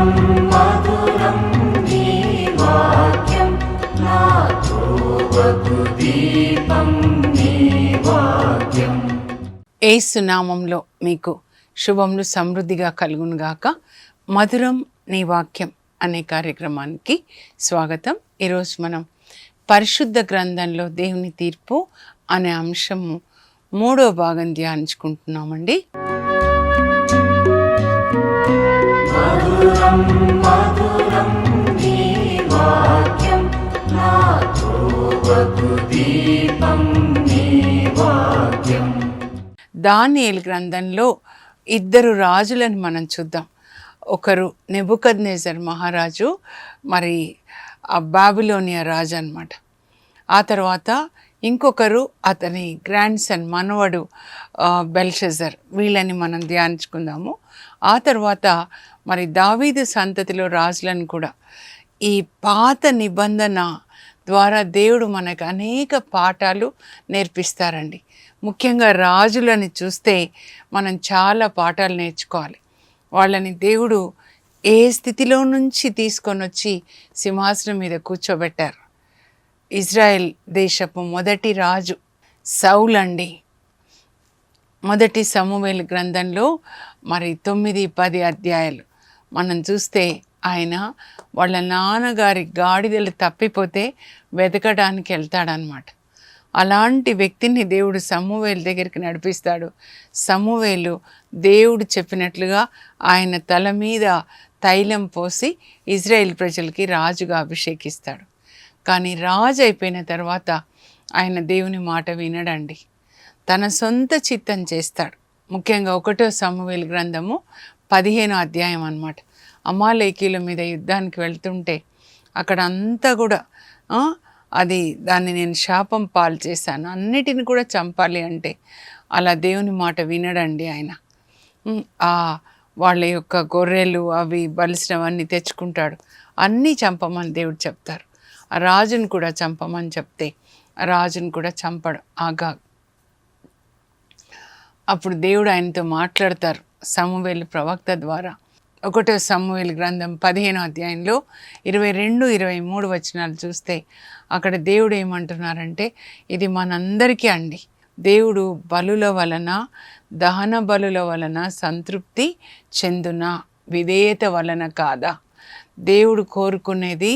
మధురం మధురం నీ వాక్యం నా త్రోవకు దీపం నీ వాక్యం. యేసు నామంలో మీకు శుభములు సమృద్ధిగా కలుగునుగాక. మధురం నీ వాక్యం అనే కార్యక్రమానికి స్వాగతం. ఈరోజు మనం పరిశుద్ధ గ్రంథంలో దేవుని తీర్పు అనే అంశము 3వ భాగం ధ్యానించుకుంటున్నామండి. మధురం మధురం నీ వాక్యం నా త్రోవకు దీపం నీ వాక్యం. దానియేలు గ్రంథంలో 2 రాజులను మనం చూద్దాం. ఒకరు నెబుకద్నెజర్ మహారాజు, మరి ఆ బాబిలోనియా రాజు అన్నమాట. ఆ తర్వాత ఇంకొకరు అతని గ్రాండ్ సన్ మనవడు బెల్షజర్. వీళ్ళని మనం ధ్యానించుకుందాము. ఆ తర్వాత మరి దావీదు సంతతిలో రాజులను కూడా ఈ పాత నిబంధన ద్వారా దేవుడు మనకు అనేక పాఠాలు నేర్పిస్తారండి. ముఖ్యంగా రాజులని చూస్తే మనం చాలా పాఠాలు నేర్చుకోవాలి. వాళ్ళని దేవుడు ఏ స్థితిలో నుంచి తీసుకొని వచ్చి సింహాసనం మీద కూర్చోబెట్టారు. ఇజ్రాయెల్ దేశపు మొదటి రాజు సౌలు అండి. మొదటి సమూయేలు గ్రంథంలో మరి 9-10 అధ్యాయాలు మనం చూస్తే ఆయన వాళ్ళ నాన్నగారి గాడిదలు తప్పిపోతే వెతకడానికి వెళ్తాడనమాట. అలాంటి వ్యక్తిని దేవుడు సమూయేలు దగ్గరికి నడిపిస్తాడు. సమూయేలు దేవుడు చెప్పినట్లుగా ఆయన తల మీద తైలం పోసి ఇజ్రాయెల్ ప్రజలకి రాజుగా అభిషేకిస్తాడు. కానీ రాజు అయిపోయిన తర్వాత ఆయన దేవుని మాట వినడండి. తన సొంత చిత్తం చేస్తాడు. ముఖ్యంగా 1వ సమూయేలు గ్రంథము 15వ అధ్యాయం అన్నమాట. అమాలేకీయుల మీద యుద్ధానికి వెళ్తుంటే అక్కడ అంతా కూడా దాన్ని నేను శాపం పాలు చేశాను, అన్నిటిని కూడా చంపాలి అంటే అలా దేవుని మాట వినడండి ఆయన. వాళ్ళ యొక్క గొర్రెలు అవి బలిసినవన్నీ తెచ్చుకుంటాడు. అన్నీ చంపమని దేవుడు చెప్తారు. ఆ రాజును కూడా చంపమని చెప్తే ఆ రాజును కూడా చంపడు ఆగాగ్. అప్పుడు దేవుడు ఆయనతో మాట్లాడతారు సమూయేలు ప్రవక్త ద్వారా. 1వ సమూయేలు గ్రంథం 15వ అధ్యాయంలో 22-23 వచనాలు చూస్తే అక్కడ దేవుడు ఏమంటున్నారంటే, ఇది మనందరికీ అండి. దేవుడు బలుల వలన, దహన బలుల వలన సంతృప్తి చెందునా, విధేయత వలన కాదా? దేవుడు కోరుకునేది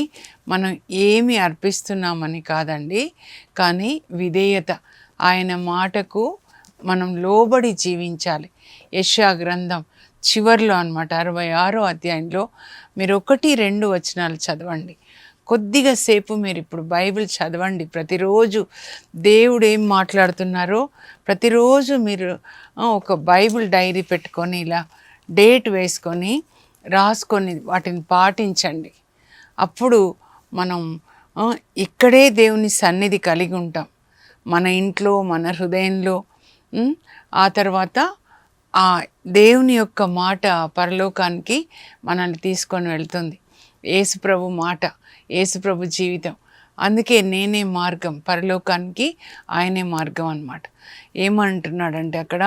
మనం ఏమి అర్పిస్తున్నామని కాదండి, కానీ విధేయత, ఆయన మాటకు మనం లోబడి జీవించాలి. యెషయా గ్రంథం చివర్లో అన్నమాట 66వ అధ్యాయంలో మీరు 1-2 వచనాలు చదవండి. కొద్దిగా సేపు మీరు ఇప్పుడు బైబిల్ చదవండి. ప్రతిరోజు దేవుడు ఏం మాట్లాడుతున్నారో ప్రతిరోజు మీరు ఒక బైబిల్ డైరీ పెట్టుకొని ఇలా డేట్ వేసుకొని రాసుకొని వాటిని పాటించండి. అప్పుడు మనం ఇక్కడే దేవుని సన్నిధి కలిగి ఉంటాం, మన ఇంట్లో, మన హృదయంలో. ఆ తర్వాత ఆ దేవుని యొక్క మాట పరలోకానికి మనల్ని తీసుకొని వెళ్తుంది. యేసుప్రభు మాట, యేసుప్రభు జీవితం. అందుకే నేనే మార్గం, పరలోకానికి ఆయనే మార్గం అన్నమాట. ఏమంటున్నాడంటే అక్కడ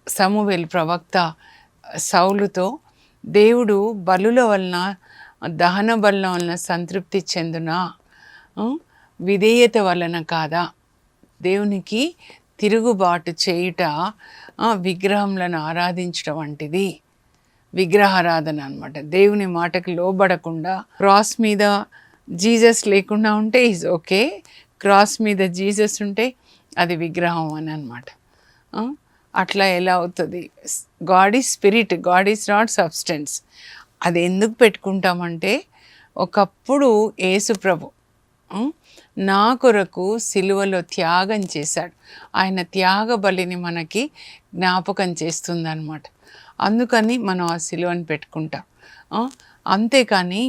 సమూయేలు ప్రవక్త సౌలుతో, దేవుడు బలుల వలన, దహన బలుల వలన సంతృప్తి చెందునా, విధేయత వలన కాదా? దేవునికి తిరుగుబాటు చేయుట విగ్రహములను ఆరాధించడం వంటిది. విగ్రహారాధన అన్నమాట. దేవుని మాటకు లోబడకుండా, క్రాస్ మీద జీసస్ లేకుండా ఉంటే ఈజ్ ఓకే, క్రాస్ మీద జీసస్ ఉంటే అది విగ్రహం అని అన్నమాట. అట్లా ఎలా అవుతుంది? God is spirit, God is not substance. అది ఎందుకు పెట్టుకుంటామంటే, ఒకప్పుడు యేసు ప్రభు నా కొరకు సిలువలో త్యాగం చేశాడు. ఆయన త్యాగ బలిని మనకి జ్ఞాపకం చేస్తుందన్నమాట. అందుకని మనం ఆ సిలువని పెట్టుకుంటాం. అంతేకాని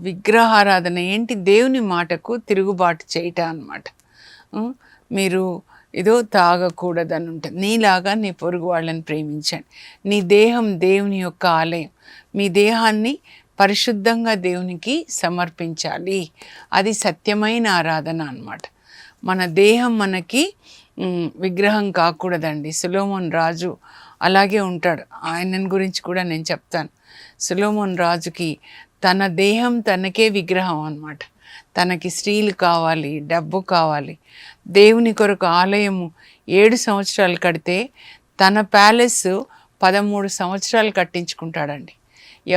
విగ్రహారాధన ఏంటి? దేవుని మాటకు తిరుగుబాటు చేయటం అన్నమాట. మీరు ఏదో తాగకూడదని ఉంటుంది. నీలాగా నీ పొరుగు వాళ్ళని ప్రేమించండి. నీ దేహం దేవుని యొక్క ఆలయం. మీ దేహాన్ని పరిశుద్ధంగా దేవునికి సమర్పించాలి. అది సత్యమైన ఆరాధన అన్నమాట. మన దేహం మనకి విగ్రహం కాకూడదండి. సొలొమోన్ రాజు అలాగే ఉంటాడు. ఆయనని గురించి కూడా నేను చెప్తాను. సొలొమోన్ రాజుకి తన దేహం తనకే విగ్రహం అన్నమాట. తనకి స్త్రీలు కావాలి, డబ్బు కావాలి. దేవుని కొరకు ఆలయము 7 సంవత్సరాలు కడితే తన ప్యాలెస్ 13 సంవత్సరాలు కట్టించుకుంటాడండి.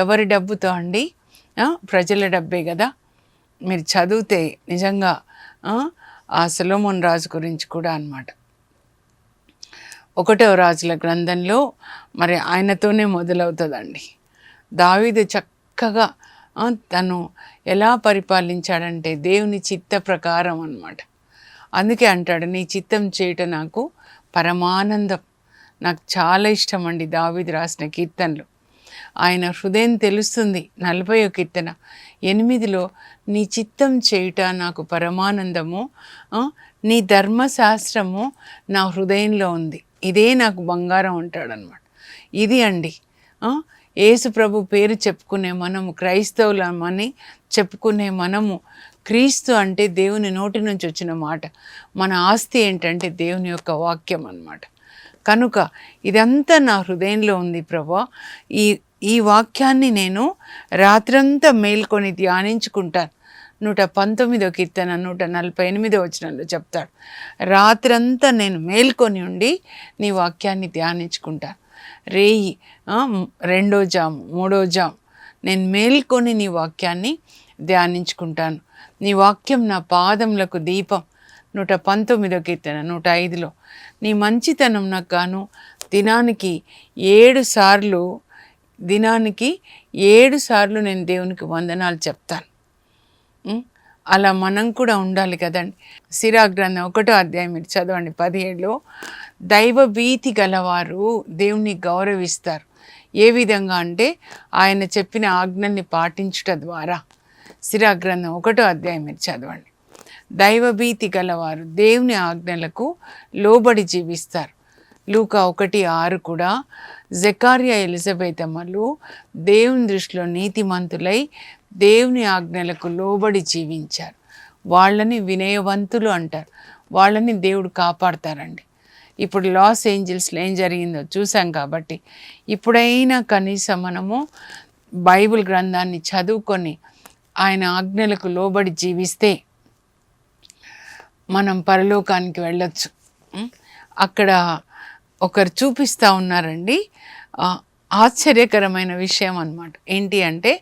ఎవరి డబ్బుతో అండి? ప్రజల డబ్బే కదా. మీరు చదివితే నిజంగా ఆ సొలొమోన్ రాజు గురించి కూడా అన్నమాట. 1వ రాజుల గ్రంథంలో మరి ఆయనతోనే మొదలవుతుందండి. దావీదు చక్కగా తను ఎలా పరిపాలించాడంటే దేవుని చిత్త ప్రకారం అన్నమాట. అందుకే అంటాడు, నీ చిత్తం చేయటం నాకు పరమానందం. నాకు చాలా ఇష్టం అండి దావీదు రాసిన కీర్తనలు. ఆయన హృదయం తెలుస్తుంది. 40వ కీర్తన 8లో నీ చిత్తం చేయుట నాకు పరమానందము, నీ ధర్మశాస్త్రము నా హృదయంలో ఉంది, ఇదే నాకు బంగారం అంటాడనమాట. ఇది అండి యేసు ప్రభు పేరు చెప్పుకునే మనము, క్రైస్తవులమని చెప్పుకునే మనము, క్రీస్తు అంటే దేవుని నోటి నుంచి వచ్చిన మాట. మన ఆస్తి ఏంటంటే దేవుని యొక్క వాక్యం అన్నమాట. కనుక ఇదంతా నా హృదయంలో ఉంది ప్రభా. ఈ వాక్యాన్ని నేను రాత్రంతా మేల్కొని ధ్యానించుకుంటాను. 119వ కీర్తన 148వ వచనంలో చెప్తాడు, రాత్రంతా నేను మేల్కొని ఉండి నీ వాక్యాన్ని ధ్యానించుకుంటాను. రేయి 2వ జాము 3వ జాము నేను మేల్కొని నీ వాక్యాన్ని ధ్యానించుకుంటాను. నీ వాక్యం నా పాదములకు దీపం. 119వ కీర్తన 105లో నీ మంచితనం నాకు గాను దినానికి 7 సార్లు నేను దేవునికి వందనాలు చెప్తాను. అలా మనం కూడా ఉండాలి కదండి. సిరాక్ గ్రంథం 1వ అధ్యాయం మీరు చదవండి 17లో, దైవ భీతి గలవారు దేవుని గౌరవిస్తారు. ఏ విధంగా అంటే ఆయన చెప్పిన ఆజ్ఞల్ని పాటించుట ద్వారా. సిరాక్ గ్రంథం 1వ అధ్యాయం మీరు చదవండి. దైవభీతి గలవారు దేవుని ఆజ్ఞలకు లోబడి జీవిస్తారు. లూకా 1:6 కూడా, జకర్యా ఎలిజబెత్ అమ్మలు దేవుని దృష్టిలో నీతిమంతులై దేవుని ఆజ్ఞలకు లోబడి జీవించారు. వాళ్ళని వినయవంతులు అంటారు. వాళ్ళని దేవుడు కాపాడతారండి. ఇప్పుడు లాస్ ఏంజల్స్లో ఏం జరిగిందో చూసాం కాబట్టి ఇప్పుడైనా కనీసం మనము బైబిల్ గ్రంథాన్ని చదువుకొని ఆయన ఆజ్ఞలకు లోబడి జీవిస్తే మనం పరలోకానికి వెళ్ళొచ్చు. అక్కడ ఒకరు చూపిస్తూ ఉన్నారండి, ఆశ్చర్యకరమైన విషయం అన్నమాట. ఏంటి అంటే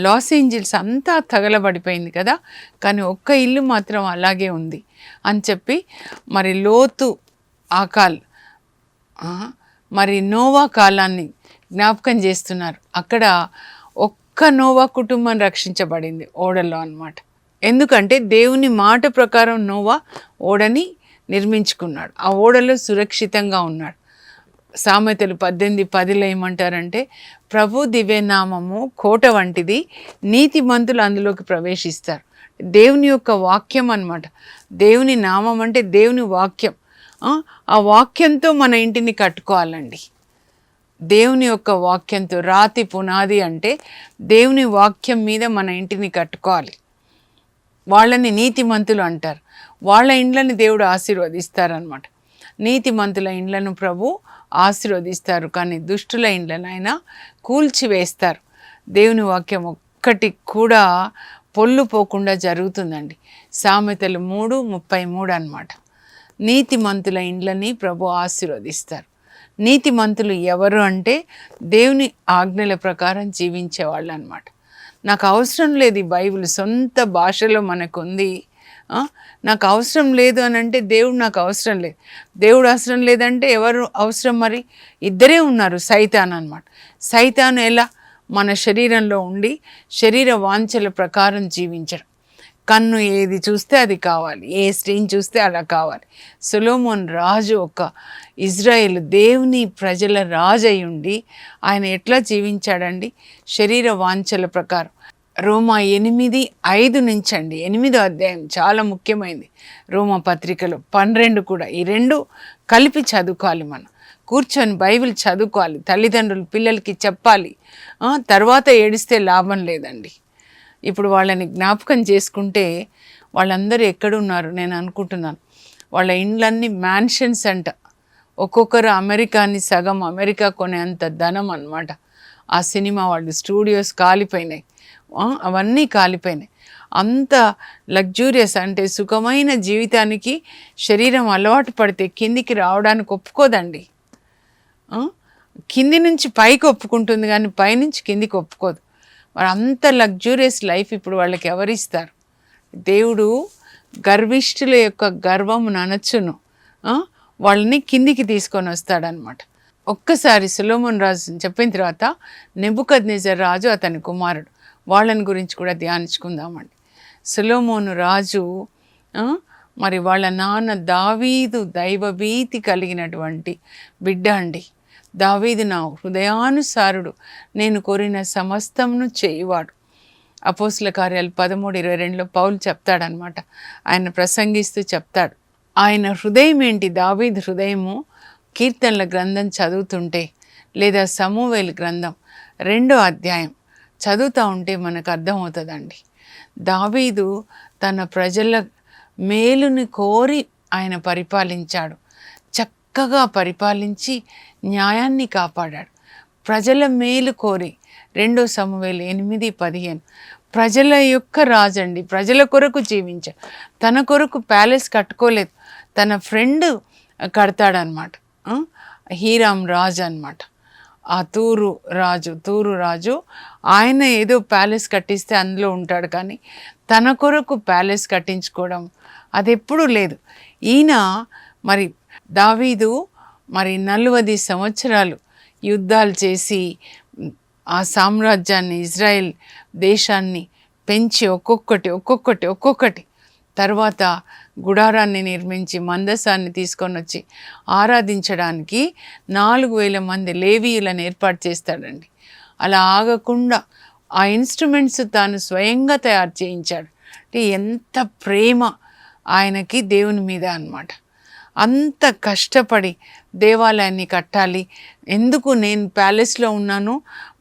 లాస్ ఏంజల్స్ అంతా తగలబడిపోయింది కదా, కానీ ఒక్క ఇల్లు మాత్రం అలాగే ఉంది అని చెప్పి మరి లోతు మరి నోవా కాలాన్ని జ్ఞాపకం చేస్తున్నారు. అక్కడ ఒక్క నోవా కుటుంబం రక్షించబడింది ఓడలో అన్నమాట. ఎందుకంటే దేవుని మాట ప్రకారం నోవా ఓడని నిర్మించుకున్నాడు. ఆ ఓడలో సురక్షితంగా ఉన్నాడు. సామెతలు 18:10లో ఏమంటారంటే, ప్రభు దివ్యనామము కోట వంటిది, నీతిమంతులు అందులోకి ప్రవేశిస్తారు. దేవుని యొక్క వాక్యం అన్నమాట. దేవుని నామం అంటే దేవుని వాక్యం. ఆ వాక్యంతో మన ఇంటిని కట్టుకోవాలండి. దేవుని యొక్క వాక్యంతో. రాతి పునాది అంటే దేవుని వాక్యం మీద మన ఇంటిని కట్టుకోవాలి. వాళ్ళని నీతిమంతులు అంటారు. వాళ్ళ ఇండ్లని దేవుడు ఆశీర్వదిస్తారనమాట. నీతిమంతుల ఇండ్లను ప్రభు ఆశీర్వదిస్తారు, కానీ దుష్టుల ఇండ్లను ఆయన కూల్చివేస్తారు. దేవుని వాక్యం ఒక్కటి కూడా పొల్లు పోకుండా జరుగుతుందండి. సామెతలు 3:33 అన్నమాట. నీతిమంతుల ఇండ్లని ప్రభు ఆశీర్వదిస్తారు. నీతిమంతులు ఎవరు అంటే దేవుని ఆజ్ఞల ప్రకారం జీవించే వాళ్ళు అన్నమాట. నాకు అవసరం లేదు ఈ బైబిల్, సొంత భాషలో మనకుంది, నాకు అవసరం లేదు అని అంటే దేవుడు నాకు అవసరం లేదు. దేవుడు అవసరం లేదంటే ఎవరు అవసరం? మరి ఇద్దరే ఉన్నారు, సైతాన్ అన్నమాట. సైతాను ఎలా? మన శరీరంలో ఉండి శరీర వాంఛల ప్రకారం జీవించడం. కన్ను ఏది చూస్తే అది కావాలి, ఏ స్త్రీని చూస్తే అలా కావాలి. సొలొమోన్ రాజు ఒక ఇజ్రాయేల్ దేవుని ప్రజల రాజు అయి ఉండి ఆయన ఎట్లా జీవించాడండి? శరీర వాంఛల ప్రకారం. రోమా 8:5 నుంచి అండి, 8వ అధ్యాయం చాలా ముఖ్యమైనది. రోమా పత్రికలో 12 కూడా. ఈ 2 కలిపి చదువుకోవాలి. మనం కూర్చొని బైబిల్ చదువుకోవాలి. తల్లిదండ్రులు పిల్లలకి చెప్పాలి. తర్వాత ఏడిస్తే లాభం లేదండి. ఇప్పుడు వాళ్ళని జ్ఞాపకం చేసుకుంటే వాళ్ళందరూ ఎక్కడున్నారు నేను అనుకుంటున్నాను. వాళ్ళ ఇండ్లన్నీ మ్యాన్షన్స్ అంట. ఒక్కొక్కరు అమెరికాని సగం అమెరికా కొనేంత ధనం అన్నమాట. ఆ సినిమా వాళ్ళు స్టూడియోస్ కాలిపోయినాయి, అవన్నీ కాలిపోయినాయి. అంత లగ్జూరియస్ అంటే సుఖమైన జీవితానికి శరీరం అలవాటు పడితే కిందికి రావడానికి ఒప్పుకోదండి. కింది నుంచి పైకి ఒప్పుకుంటుంది కానీ పైనుంచి కిందికి ఒప్పుకోదు. మరి అంత లగ్జూరియస్ లైఫ్ ఇప్పుడు వాళ్ళకి ఎవరిస్తారు? దేవుడు గర్విష్ఠుల యొక్క గర్వమును అనచును, వాళ్ళని కిందికి తీసుకొని వస్తాడనమాట. ఒక్కసారి సొలొమోను రాజు చెప్పిన తర్వాత నెబుకద్నెజర్ రాజు అతని కుమారుడు, వాళ్ళని గురించి కూడా ధ్యానించుకుందామండి. సొలొమోను రాజు మరి వాళ్ళ నాన్న దావీదు దైవభీతి కలిగినటువంటి బిడ్డ అండి. దావీదు నా హృదయానుసారుడు, నేను కోరిన సమస్తమును చేయువాడు. అపోస్తుల కార్యాలు 13:22లో పౌలు చెప్తాడనమాట. ఆయన ప్రసంగిస్తూ చెప్తాడు, ఆయన హృదయం ఏంటి, దావీదు హృదయము కీర్తనల గ్రంథం చదువుతుంటే లేదా సమూవేలు గ్రంథం 2వ అధ్యాయం చదువుతూ ఉంటే మనకు అర్థమవుతుందండి. దావీదు తన ప్రజల మేలుని కోరి ఆయన పరిపాలించాడు. చక్కగా పరిపాలించి న్యాయాన్ని కాపాడాడు. ప్రజల మేలు కోరి 2 సమూవేలు 8:15 ప్రజల యొక్క రాజండి, ప్రజల కొరకు జీవించాడు. తన కొరకు ప్యాలెస్ కట్టుకోలేదు, తన ఫ్రెండ్ కడతాడనమాట. హీరామ్ రాజు అనమాట, ఆ తూరు రాజు. ఆయన ఏదో ప్యాలెస్ కట్టిస్తే అందులో ఉంటాడు, కానీ తన కొరకు ప్యాలెస్ కట్టించుకోవడం అది ఎప్పుడూ లేదు. ఈయన మరి దావీదు మరి 40 సంవత్సరాలు యుద్ధాలు చేసి ఆ సామ్రాజ్యాన్ని, ఇజ్రాయెల్ దేశాన్ని పెంచి ఒక్కొక్కటి తర్వాత గుడారాన్ని నిర్మించి మందసాన్ని తీసుకొని వచ్చి ఆరాధించడానికి 4,000 మంది లేవీయులను ఏర్పాటు చేస్తాడండి. అలా ఆగకుండా ఆ ఇన్స్ట్రుమెంట్స్ తాను స్వయంగా తయారు చేయించాడు. అంటే ఎంత ప్రేమ ఆయనకి దేవుని మీద అన్నమాట. అంత కష్టపడి దేవాలయాన్ని కట్టాలి. ఎందుకు నేను ప్యాలెస్లో ఉన్నాను,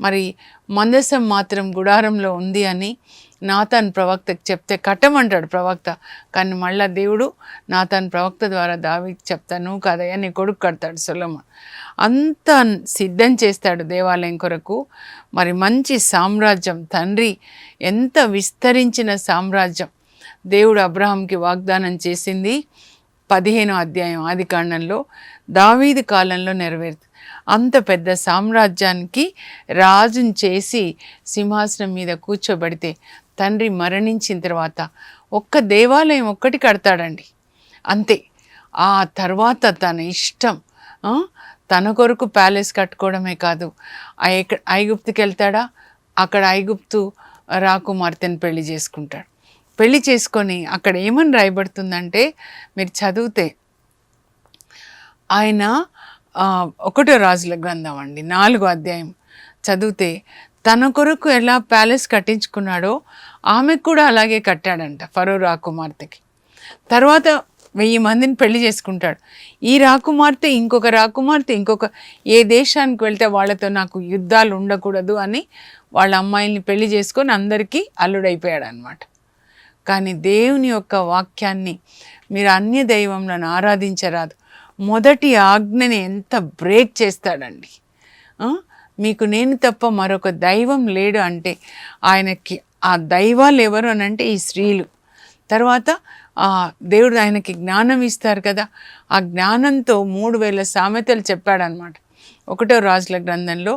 మరి మందసం మాత్రం గుడారంలో ఉంది అని నాతాన్ ప్రవక్తకు చెప్తే కట్టమంటాడు ప్రవక్త. కానీ మళ్ళా దేవుడు నాతాన్ ప్రవక్త ద్వారా దావీదుకి చెప్తాను కదయ్యా, నీ కొడుకు కడతాడు సొలొమోను. అంత సిద్ధం చేస్తాడు దేవాలయం కొరకు. మరి మంచి సామ్రాజ్యం, తండ్రి ఎంత విస్తరించిన సామ్రాజ్యం దేవుడు అబ్రహాంకి వాగ్దానం చేసింది 15వ అధ్యాయం ఆదికాండంలో దావీదు కాలంలో నెరవేరుతుంది. అంత పెద్ద సామ్రాజ్యానికి రాజుని చేసి సింహాసనం మీద కూర్చోబెడితే తండ్రి మరణించిన తర్వాత ఒక్క దేవాలయం ఒక్కటి కడతాడండి, అంతే. ఆ తర్వాత తన ఇష్టం, తన కొరకు ప్యాలెస్ కట్టుకోవడమే కాదు, ఐగుప్తుకి వెళ్తాడా, అక్కడ ఐగుప్తు రాకుమార్తెను పెళ్లి చేసుకుంటాడు. పెళ్లి చేసుకొని అక్కడ ఏమని రాయబడుతుందంటే, మీరు చదివితే ఆయన 1వ రాజుల గ్రంథం అండి 4వ అధ్యాయం చదివితే తన కొరకు ఎలా ప్యాలెస్ కట్టించుకున్నాడో ఆమెకు కూడా అలాగే కట్టాడంట, ఫరో రాకుమార్తెకి. తర్వాత 1000 మందిని పెళ్లి చేసుకుంటాడు. ఈ రాకుమార్తె ఇంకొక ఏ దేశానికి వెళ్తే వాళ్ళతో నాకు యుద్ధాలు ఉండకూడదు అని వాళ్ళ అమ్మాయిల్ని పెళ్లి చేసుకొని అందరికీ అల్లుడైపోయాడు అనమాట. కానీ దేవుని యొక్క వాక్యాన్ని మీరు అన్య దైవంలను ఆరాధించరాదు, మొదటి ఆజ్ఞని ఎంత బ్రేక్ చేస్తాడండి. మీకు నేను తప్ప మరొక దైవం లేడు అంటే ఆయనకి ఆ దైవాలు ఎవరు అని అంటే ఈ స్త్రీలు. తర్వాత దేవుడు ఆయనకి జ్ఞానం ఇస్తారు కదా, ఆ జ్ఞానంతో 3,000 సామెతలు చెప్పాడనమాట. 1వ రాజుల గ్రంథంలో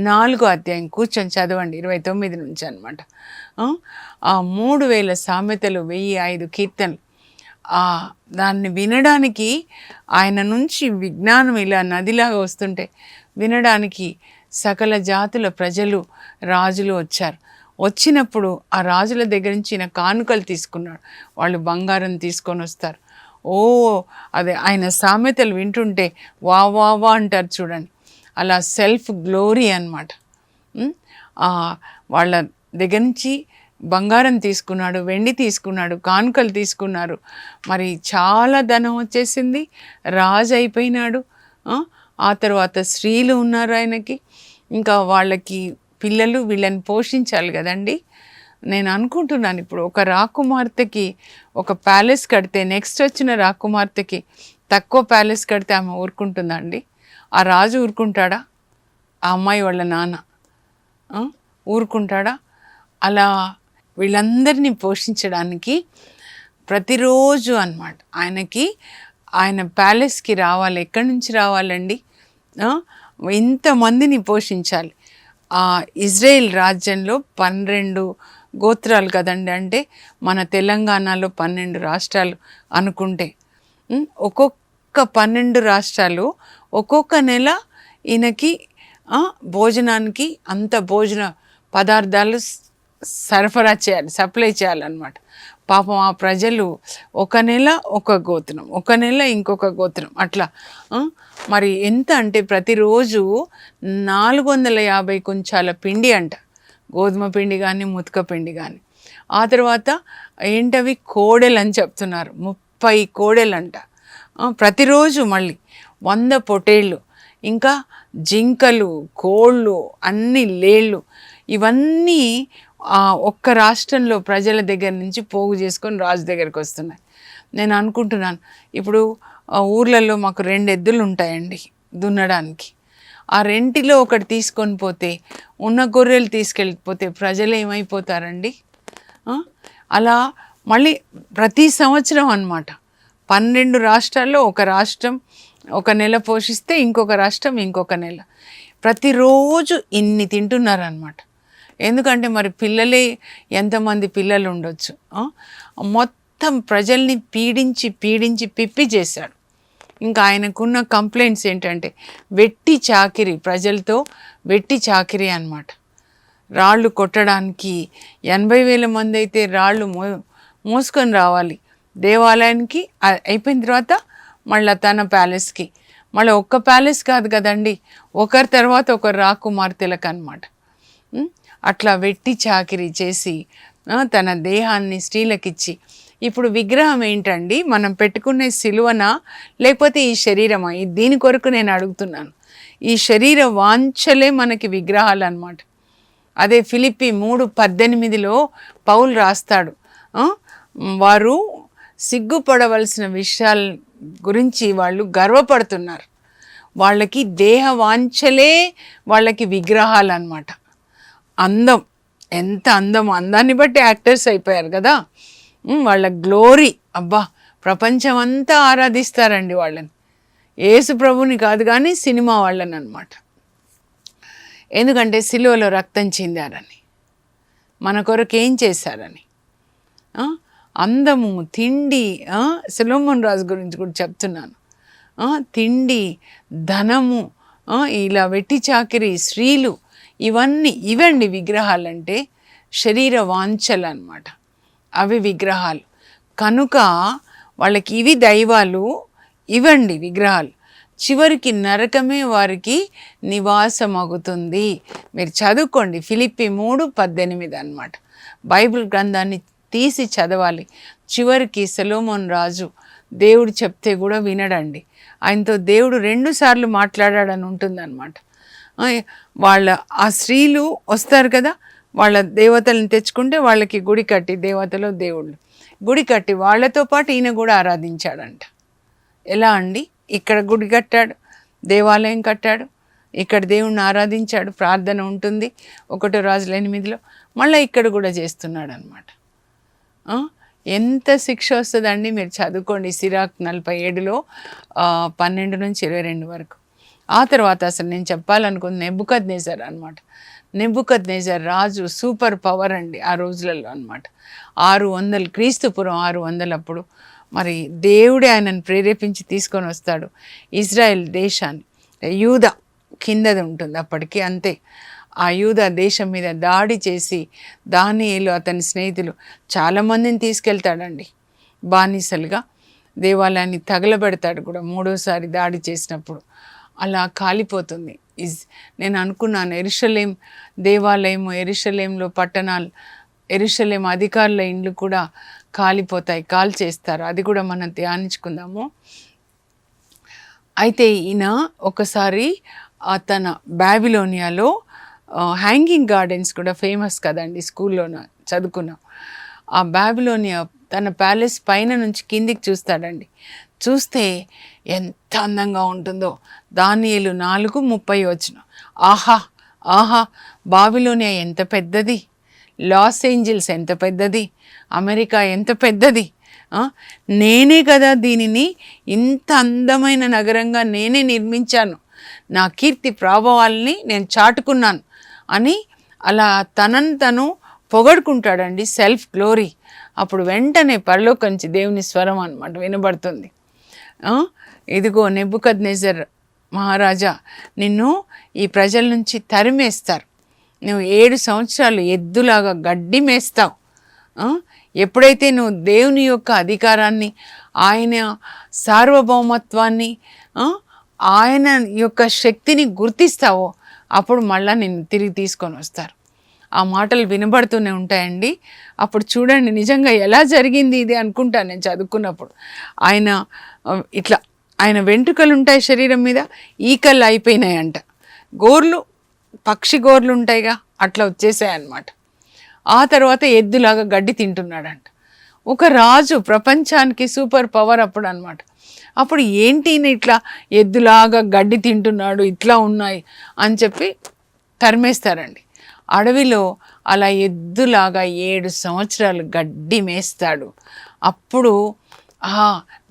4వ అధ్యాయం కూర్చొని చదవండి 29 నుంచి అనమాట. ఆ 3,000 సామెతలు, 1,005 కీర్తనలు, దాన్ని వినడానికి ఆయన నుంచి విజ్ఞానం ఇలా నదిలాగా వస్తుంటే వినడానికి సకల జాతుల ప్రజలు, రాజులు వచ్చారు. వచ్చినప్పుడు ఆ రాజుల దగ్గర నుంచి ఈయన కానుకలు తీసుకున్నాడు. వాళ్ళు బంగారం తీసుకొని వస్తారు. అదే ఆయన సామెతలు వింటుంటే వా వా వా అంటారు చూడండి. అలా సెల్ఫ్ గ్లోరీ అన్నమాట. వాళ్ళ దగ్గర నుంచి బంగారం తీసుకున్నాడు, వెండి తీసుకున్నాడు, కానుకలు తీసుకున్నారు. మరి చాలా ధనం వచ్చేసింది, రాజు అయిపోయినాడు. ఆ తర్వాత స్త్రీలు ఉన్నారు ఆయనకి, ఇంకా వాళ్ళకి పిల్లలు, వీళ్ళని పోషించాలి కదండి. నేను అనుకుంటున్నాను ఇప్పుడు ఒక రాకుమార్తెకి ఒక ప్యాలెస్ కడితే నెక్స్ట్ వచ్చిన రాకుమార్తెకి తక్కువ ప్యాలెస్ కడితే ఆమె ఊరుకుంటుందా అండి? ఆ రాజు ఊరుకుంటాడా? ఆ అమ్మాయి వాళ్ళ నాన్న ఊరుకుంటాడా? అలా వీళ్ళందరినీ పోషించడానికి ప్రతిరోజు అన్నమాట ఆయన ప్యాలెస్కి రావాలి. ఎక్కడి నుంచి రావాలండి? ఇంతమందిని పోషించాలి. ఇజ్రాయెల్ రాజ్యంలో 12 గోత్రాలు కదండి. అంటే మన తెలంగాణలో 12 రాష్ట్రాలు అనుకుంటే ఒక్కొక్క 12 రాష్ట్రాలు ఒక్కొక్క నెల ఈయనకి భోజనానికి అంత భోజన పదార్థాలు సరఫరా చేయాలి, సప్లై చేయాలన్నమాట. పాపం ఆ ప్రజలు ఒక నెల ఒక గోత్రం, ఒక నెల ఇంకొక గోత్రం, అట్లా మరి ఎంత అంటే ప్రతిరోజు 450 కుంచాల పిండి అంట, గోధుమ పిండి కానీ ముతక పిండి కానీ. ఆ తర్వాత ఏంటవి కోడెలు అని చెప్తున్నారు, 30 కోడెలంట ప్రతిరోజు. మళ్ళీ 100 పొటేళ్ళు, ఇంకా జింకలు, కోళ్ళు, అన్ని లేళ్ళు, ఇవన్నీ ఒక్క రాష్ట్రంలో ప్రజల దగ్గర నుంచి పోగు చేసుకొని రాజు దగ్గరికి వస్తున్నాయి. నేను అనుకుంటున్నాను ఇప్పుడు ఊర్లలో మాకు 2 ఎద్దులు ఉంటాయండి దున్నడానికి. ఆ రెంటిలో ఒకటి తీసుకొని పోతే ఉన్న గొర్రెలు తీసుకెళ్ళిపోతే ప్రజలు ఏమైపోతారండి? అలా మళ్ళీ ప్రతి సంవత్సరం అన్నమాట 12 రాష్ట్రాల్లో ఒక రాష్ట్రం ఒక నెల పోషిస్తే ఇంకొక రాష్ట్రం ఇంకొక నెల. ప్రతిరోజు ఇన్ని తింటున్నారన్నమాట. ఎందుకంటే మరి పిల్లలే ఎంతమంది పిల్లలు ఉండొచ్చు. మొత్తం ప్రజల్ని పీడించి పీడించి పిప్పి చేశాడు. ఇంకా ఆయనకున్న కంప్లైంట్స్ ఏంటంటే వెట్టి చాకిరి, ప్రజలతో వెట్టి చాకిరి అన్నమాట. రాళ్ళు కొట్టడానికి 80,000 మంది అయితే రాళ్ళు మోసుకొని రావాలి దేవాలయానికి. అయిపోయిన తర్వాత మళ్ళీ తన ప్యాలెస్కి, మళ్ళీ ఒక్క ప్యాలెస్ కాదు కదండి, ఒకరి తర్వాత ఒకరు రాకుమార్తెలకు అన్నమాట. అట్లా వెట్టి చాకిరీ చేసి తన దేహాన్ని స్త్రీలకిచ్చి. ఇప్పుడు విగ్రహం ఏంటండి? మనం పెట్టుకునే సిలువనా లేకపోతే ఈ శరీరమా? దీని కొరకు నేను అడుగుతున్నాను. ఈ శరీర వాంఛలే మనకి విగ్రహాలు అన్నమాట. అదే ఫిలిప్పి 3:18లో పౌలు రాస్తాడు, వారు సిగ్గుపడవలసిన విషయాల గురించి వాళ్ళు గర్వపడుతున్నారు. వాళ్ళకి దేహ వాంఛలే వాళ్ళకి విగ్రహాలు అన్నమాట. అందం, ఎంత అందం, అందాన్ని బట్టి యాక్టర్స్ అయిపోయారు కదా. వాళ్ళ గ్లోరీ, అబ్బా ప్రపంచం అంతా ఆరాధిస్తారండి వాళ్ళని. యేసు ప్రభుని కాదు కానీ సినిమా వాళ్ళని అన్నమాట. ఎందుకంటే సిలువలో రక్తం చిందారని, మన కొరకు ఏం చేశారని. అందము, తిండి, సొలొమోన్ రాజు గురించి కూడా చెప్తున్నాను. తిండి, ధనము, ఇలా వెట్టి చాకిరి, స్త్రీలు, ఇవండి విగ్రహాలంటే శరీర వాంఛలు అన్నమాట. అవి విగ్రహాలు కనుక వాళ్ళకి ఇవి దైవాలు, ఇవండి విగ్రహాలు. చివరికి నరకమే వారికి నివాసం అవుతుంది. మీరు చదువుకోండి, ఫిలిప్పి 3:18 అన్నమాట. బైబిల్ గ్రంథాన్ని తీసి చదవాలి. చివరికి సొలొమోన్ రాజు దేవుడు చెప్తే కూడా వినడండి. ఆయనతో దేవుడు 2 సార్లు మాట్లాడాడని ఉంటుందన్నమాట. ఆ స్త్రీలు వస్తారు కదా, వాళ్ళ దేవతలను తెచ్చుకుంటే వాళ్ళకి గుడి కట్టి, దేవతలో దేవుళ్ళు గుడి కట్టి వాళ్ళతో పాటు ఈయన కూడా ఆరాధించాడంట. ఎలా అండి? ఇక్కడ గుడి కట్టాడు, దేవాలయం కట్టాడు, ఇక్కడ దేవుణ్ణి ఆరాధించాడు, ప్రార్థన ఉంటుంది 1 రాజుల 8లో, మళ్ళీ ఇక్కడ కూడా చేస్తున్నాడు అనమాట. ఎంత శిక్ష వస్తుందండి? మీరు చదువుకోండి. సిరాక్ 47లో 12 నుంచి 22 వరకు. ఆ తర్వాత అసలు నేను చెప్పాలనుకుంది నెబుకద్నెజర్ అనమాట. నెబుకద్నెజర్ రాజు సూపర్ పవర్ అండి ఆ రోజులలో అనమాట. 600 క్రీస్తుపురం 600 అప్పుడు మరి దేవుడే ఆయనను ప్రేరేపించి తీసుకొని వస్తాడు ఇజ్రాయెల్ దేశాన్ని. యూదా కిందది ఉంటుంది అప్పటికి, అంతే. ఆ యూదా దేశం మీద దాడి చేసి దానియేలు అతని స్నేహితులు చాలామందిని తీసుకెళ్తాడండి బానిసలుగా. దేవాలయాన్ని తగలబెడతాడు కూడా 3వసారి దాడి చేసినప్పుడు. అలా కాలిపోతుంది. నేను అనుకున్నాను యెరూషలేం దేవాలయము, యెరూషలేంలో పట్టణాలు, యెరూషలేం అధికారుల ఇండ్లు కూడా కాలిపోతాయి, కాల్చేస్తారు. అది కూడా మనం ధ్యానించుకుందాము. అయితే ఈయన ఒకసారి తన బాబిలోనియాలో హ్యాంగింగ్ గార్డెన్స్ కూడా ఫేమస్ కదండి, స్కూల్లోన చదువుకున్నాం. ఆ బాబిలోనియా తన ప్యాలెస్ పైన నుంచి కిందికి చూస్తాడండి. చూస్తే ఎంత అందంగా ఉంటుందో. దానియేలు 4:30 ఆహా ఆహా, బాబిలోనియా ఎంత పెద్దది, లాస్ ఏంజల్స్ ఎంత పెద్దది, అమెరికా ఎంత పెద్దది, నేనే కదా దీనిని ఇంత అందమైన నగరంగా నేనే నిర్మించాను, నా కీర్తి ప్రభావాలని నేను చాటుకున్నాను అని అలా తనను తను పొగడుకుంటాడండి, సెల్ఫ్ గ్లోరీ. అప్పుడు వెంటనే పరలోకం నుంచి దేవుని స్వరం అన్నమాట వినబడుతుంది. ఇదిగో నెబుకద్నెజర్ మహారాజా, నిన్ను ఈ ప్రజల నుంచి తరిమేస్తారు, నువ్వు 7 సంవత్సరాలు ఎద్దులాగా గడ్డి మేస్తావు. ఎప్పుడైతే నువ్వు దేవుని యొక్క అధికారాన్ని, ఆయన సార్వభౌమత్వాన్ని, ఆయన యొక్క శక్తిని గుర్తిస్తావో అప్పుడు మళ్ళీ నిన్ను తిరిగి తీసుకొని వస్తారు. ఆ మాటలు వినబడుతూనే ఉంటాయండి. అప్పుడు చూడండి నిజంగా ఎలా జరిగింది ఇది అనుకుంటాను నేను చదువుకున్నప్పుడు. ఆయన వెంట్రుకలు ఉంటాయి శరీరం మీద, ఈకలు అయిపోయినాయంట, గోర్లు పక్షి గోర్లు ఉంటాయిగా అట్లా వచ్చేసాయి అన్నమాట. ఆ తర్వాత ఎద్దులాగా గడ్డి తింటున్నాడంట. ఒక రాజు, ప్రపంచానికి సూపర్ పవర్ అప్పుడు అనమాట. అప్పుడు ఏంటి ఇట్లా ఎద్దులాగా గడ్డి తింటున్నాడు, ఇట్లా ఉన్నాయి అని చెప్పి తరిమేస్తారండి. అడవిలో అలా ఎద్దులాగా 7 సంవత్సరాలు గడ్డి మేస్తాడు. అప్పుడు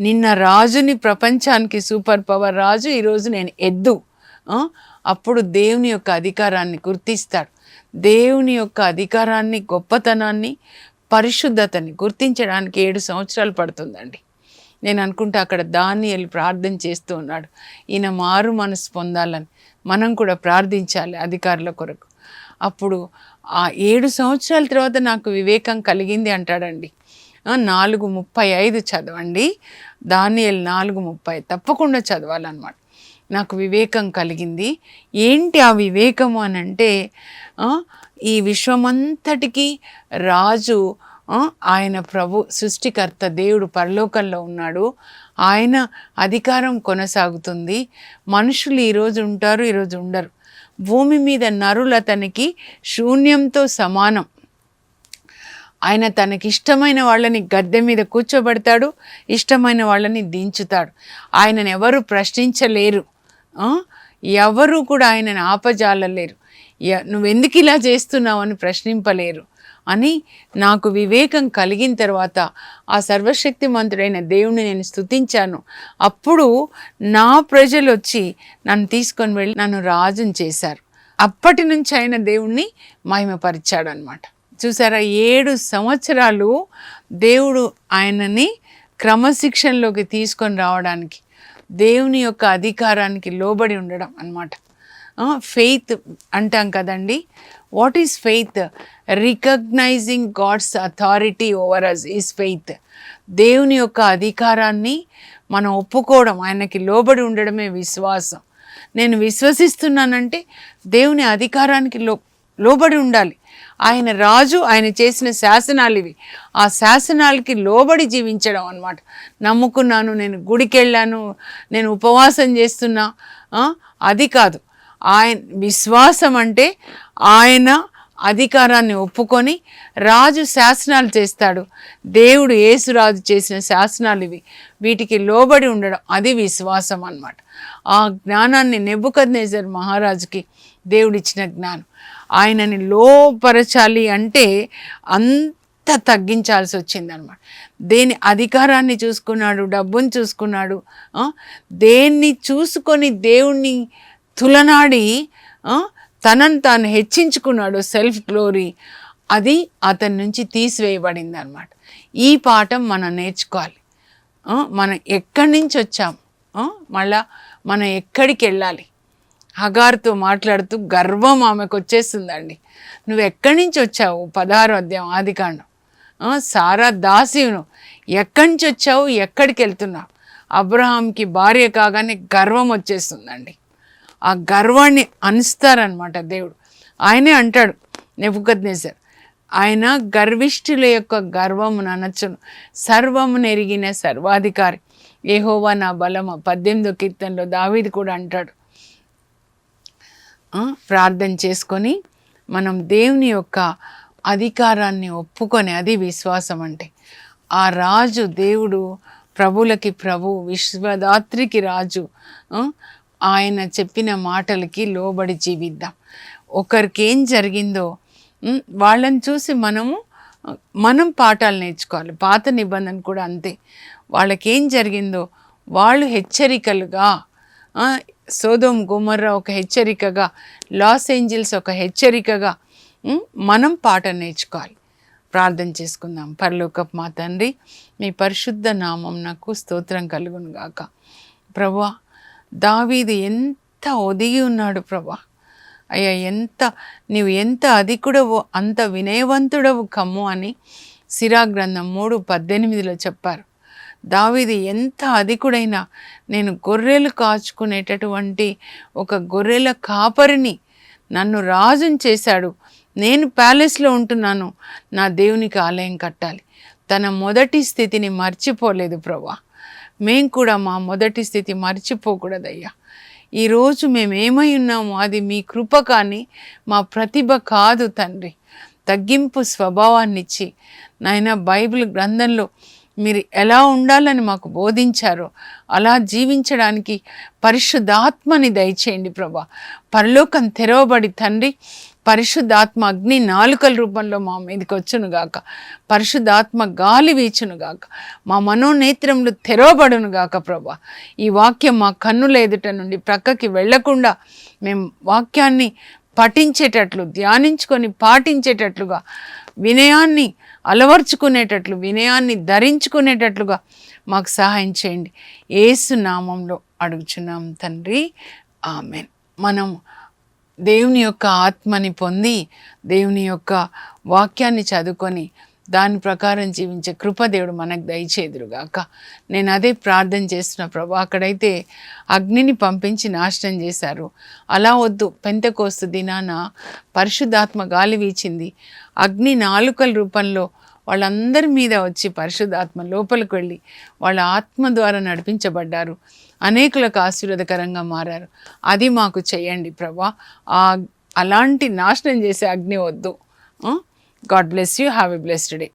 నిన్న రాజుని, ప్రపంచానికి సూపర్ పవర్ రాజు, ఈరోజు నేను ఎద్దు. అప్పుడు దేవుని యొక్క అధికారాన్ని గుర్తిస్తాడు. దేవుని యొక్క అధికారాన్ని, గొప్పతనాన్ని, పరిశుద్ధతని గుర్తించడానికి 7 సంవత్సరాలు పడుతుందండి. నేను అనుకుంటా అక్కడ దానియేలు ప్రార్థన చేస్తూ ఉన్నాడు, ఈయన మారు మనసు పొందాలని. మనం కూడా ప్రార్థించాలి అధికారుల కొరకు. అప్పుడు ఆ 7 సంవత్సరాల తర్వాత నాకు వివేకం కలిగింది అంటాడండి. 4:35 చదవండి, దానియేలు 4:30 తప్పకుండా చదవాలన్నమాట. నాకు వివేకం కలిగింది. ఏంటి ఆ వివేకము అని అంటే, ఈ విశ్వమంతటికి రాజు ఆయన ప్రభు, సృష్టికర్త దేవుడు పరలోకంలో ఉన్నాడు. ఆయన అధికారం కొనసాగుతుంది. మనుషులు ఈరోజు ఉంటారు, ఈరోజు ఉండరు. భూమి మీద నరులు అతనికి శూన్యంతో సమానం. ఆయన తనకిష్టమైన వాళ్ళని గద్దె మీద కూర్చోబెడతాడు, ఇష్టమైన వాళ్ళని దించుతాడు. ఆయనను ఎవరు ప్రశ్నించలేరు, ఎవరు కూడా ఆయనను ఆపజాలలేరు. నువ్వెందుకు ఇలా చేస్తున్నావు అని ప్రశ్నింపలేరు అని నాకు వివేకం కలిగిన తర్వాత ఆ సర్వశక్తిమంతుడైన దేవుని నేను స్తుతించాను. అప్పుడు నా ప్రజలు వచ్చి నన్ను తీసుకొని వెళ్ళి నన్ను రాజుని చేశారు. అప్పటి నుంచి ఆయన దేవుణ్ణి మహిమపరిచాడు అనమాట. చూసారా, 7 సంవత్సరాలు దేవుడు ఆయనని క్రమశిక్షణలోకి తీసుకొని రావడానికి, దేవుని యొక్క అధికారానికి లోబడి ఉండడం అన్నమాట. ఫెయిత్ అంటాం కదండి. What is faith? Recognising God's authority over us is faith. దేవుని యొక్క అధికారాన్ని మనం ఒప్పుకోవడం, ఆయనకి లోబడి ఉండడమే విశ్వాసం. నేను విశ్వసిస్తున్నానంటే దేవుని అధికారానికి లోబడి ఉండాలి. ఆయన రాజు, ఆయన చేసిన శాసనాలు ఇవి. ఆ శాసనాలకి లోబడి జీవించడం అన్నమాట. నమ్ముకున్నాను, నేను గుడికి వెళ్ళాను, నేను ఉపవాసం చేస్తున్నా, అది కాదు. ఆయన విశ్వాసం అంటే ఆయన అధికారాన్ని ఒప్పుకొని రాజు శాసనాలు చేస్తాడు. దేవుడు యేసురాజు చేసిన శాసనాలు ఇవి, వీటికి లోబడి ఉండడం, అది విశ్వాసం అన్నమాట. ఆ జ్ఞానాన్ని నెబుకద్నెజర్ మహారాజుకి దేవుడిచ్చిన జ్ఞానం. ఆయనని లోపరచాలి అంటే అంత తగ్గించాల్సి వచ్చిందనమాట. దేని అధికారాన్ని చూసుకున్నాడు, డబ్బుని చూసుకున్నాడు, దేన్ని చూసుకొని దేవుణ్ణి తులనాడి తనను తాను హెచ్చించుకున్నాడు, సెల్ఫ్ గ్లోరీ. అది అతని నుంచి తీసివేయబడింది అనమాట. ఈ పాఠం మనం నేర్చుకోవాలి. మనం ఎక్కడి నుంచి వచ్చాం, మళ్ళా మనం ఎక్కడికి వెళ్ళాలి. హగారుతో మాట్లాడుతూ గర్వం ఆమెకు వచ్చేస్తుందండి. నువ్వు ఎక్కడి నుంచి వచ్చావు? 16వ అధ్యాయం ఆదికాండం. సారా దాసిను, ఎక్కడి నుంచి వచ్చావు, ఎక్కడికి వెళ్తున్నావు? అబ్రహాంకి భార్య కాగానే గర్వం వచ్చేస్తుందండి. ఆ గర్వాన్ని అణుస్తారనమాట దేవుడు. ఆయనే అంటాడు నెబుకద్నెజర్, ఆయన గర్విష్ఠుల యొక్క గర్వమును అనొచ్చును, సర్వమును ఎరిగిన సర్వాధికారి యెహోవా నా బలము. 18వ కీర్తనలో దావీదు కూడా అంటాడు. ప్రార్థన చేసుకొని మనం దేవుని యొక్క అధికారాన్ని ఒప్పుకొని, అది విశ్వాసం అంటే. ఆ రాజు దేవుడు, ప్రభులకి ప్రభు, విశ్వదాత్రికి రాజు, ఆయన చెప్పిన మాటలకి లోబడి జీవిద్దాం. ఒకరికి ఏం జరిగిందో వాళ్ళని చూసి మనం పాఠాలు నేర్చుకోవాలి. పాత నిబంధన కూడా అంతే. వాళ్ళకేం జరిగిందో వాళ్ళు హెచ్చరికలుగా, సోదోమ్ గొమొర్రా ఒక హెచ్చరికగా, లాస్ ఏంజల్స్ ఒక హెచ్చరికగా మనం పాఠం నేర్చుకోవాలి. ప్రార్థన చేసుకుందాం. పరలోకపు మా తండ్రి, మీ పరిశుద్ధ నామం నాకు స్తోత్రం కలుగును గాక. ప్రభువా, దావీదు ఎంత ఒదిగి ఉన్నాడు ప్రభువా. అయ్యా, నీవు ఎంత అధికుడవు, అంత వినయవంతుడవు కమ్ము అని సిరా గ్రంథం 3:18 చెప్పారు. దావీదు ఎంత అధికుడైనా, నేను గొర్రెలు కాచుకునేటటువంటి ఒక గొర్రెల కాపరిని నన్ను రాజుని చేశాడు, నేను ప్యాలెస్లో ఉంటున్నాను, నా దేవునికి ఆలయం కట్టాలి. తన మొదటి స్థితిని మర్చిపోలేదు ప్రభువా. మేం కూడా మా మొదటి స్థితి మర్చిపోకూడదయ్యా. ఈరోజు మేమేమై ఉన్నామో అది మీ కృప కానీ మా ప్రతిభ కాదు తండ్రి. తగ్గింపు స్వభావాన్నిచ్చి నాయన, బైబిల్ గ్రంథంలో మీరు ఎలా ఉండాలని మాకు బోధించారో అలా జీవించడానికి పరిశుద్ధాత్మని దయచేయండి ప్రభా. పరలోకం తెరవబడి తండ్రి, పరిశుద్ధాత్మ అగ్ని నాలుకల రూపంలో మా మీదకి వచ్చునుగాక. పరిశుద్ధాత్మ గాలి వీచునుగాక. మా మనోనేత్రములు తెరవబడునుగాక ప్రభా. ఈ వాక్యం మా కన్నుల ఎదుట నుండి ప్రక్కకి వెళ్లకుండా మేము వాక్యాన్ని పఠించేటట్లు, ధ్యానించుకొని పాటించేటట్లుగా, వినయాన్ని అలవర్చుకునేటట్లు, వినయాన్ని ధరించుకునేటట్లుగా మాకు సహాయం చేయండి. యేసు నామంలో అడుగుచున్నాం తండ్రి, ఆమెన్. మనం దేవుని యొక్క ఆత్మని పొంది, దేవుని యొక్క వాక్యాన్ని చదువుకొని దాని ప్రకారం జీవించే కృప దేవుడు మనకు దయచేదురుగాక. నేను అదే ప్రార్థన చేస్తున్న ప్రభు. అక్కడైతే అగ్నిని పంపించి నాశనం చేశారు, అలా వద్దు. పెంతెకోస్తు దినాన పరిశుద్ధాత్మ గాలి వీచింది, అగ్ని నాలుకల రూపంలో వాళ్ళందరి మీద వచ్చి పరిశుద్ధాత్మ లోపలికి వెళ్ళి వాళ్ళ ఆత్మ ద్వారా నడిపించబడ్డారు, అనేకులకు ఆశీర్వాదకరంగా మారారు. అది మాకు చేయండి ప్రభా. అలాంటి నాశనం చేసే అగ్ని వద్దు. God bless you. Have a blessed day.